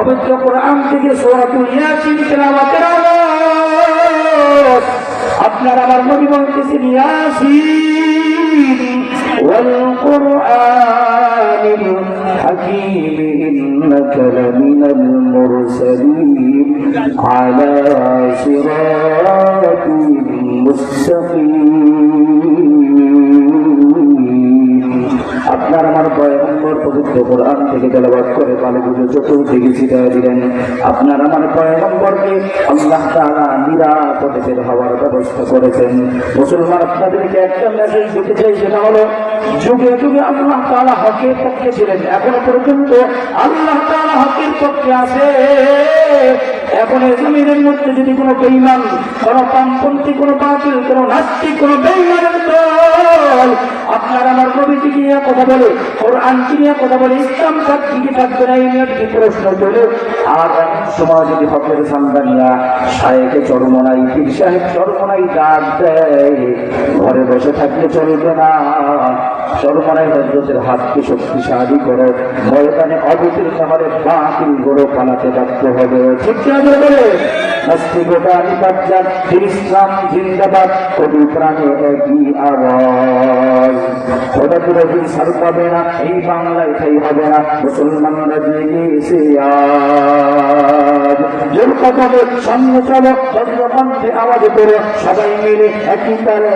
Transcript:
পবিত্র কোরআন থেকে সূরাতুল ইয়াসিন তেলাওয়াতের আওয়াজ। আপনার আমার নবী বলতেছেন ইয়াসিন ওয়াল কুরআনিল হাকীম ইন্নাকা লামিনাল মুরসালিন আলা সিরাতিন মুস্তাকিম। আপনার আমার পয়গম্বর পবিত্র কোরআন থেকে তেলাওয়াত করে কালে বুঝে চতুর্দিকে ছিটিয়ে দিলেন। আপনার আমার পয়গম্বরকে আল্লাহ তাআলা নিরাপদে বের হওয়ার ব্যবস্থা করেছেন। মুসলমান, আপনাদেরকে একটা মেসেজ দিতে চাই, সেটা হলো যুগে যুগে আল্লাহ তাআলা হকের পক্ষে ছিলেন, এখনো পর্যন্ত আল্লাহ তাআলা হকের পক্ষে আছে। এখন এই জমিনের মধ্যে যদি কোনো বেঈমান, কোনো বামপন্থী, কোনো বাতিল, কোনো নাস্তিক, কোনো বেঈমানের দল আপনার আমার নবীকে নিয়ে কথা বলে, কোরআনকে নিয়ে কথা বলে, ইসলাম থাকবে থাকবে না, এই নিয়ে যদি প্রশ্ন তোলে, আর সময় যদি হকের সান্দানিয়া শায়েখে চরমনাই, পীর সাহেব চরমনাই ডাক দেয়, ঘরে বসে থাকলে চলবে না। চরমনাই হযরতের হাতকে শক্তিশালী করো, ময়দানে অবতীর্ণ হলে বাতিল গরো পালাতে থাকতে হবে। ঠিক আছে বলে নাস্তিকতা নিপাত যাক, ইসলাম জিন্দাবাদ, কবি প্রাণে একই আওয়াজ। খোদা বিরোধী সার পাবে না, এই বাংলায় ঠাই হবে না, মুসলমানরা জেগেছে আজ। জোর কথা সামনে চলো, বজ্রকণ্ঠে আওয়াজ করে সবাই মিলে একই তালে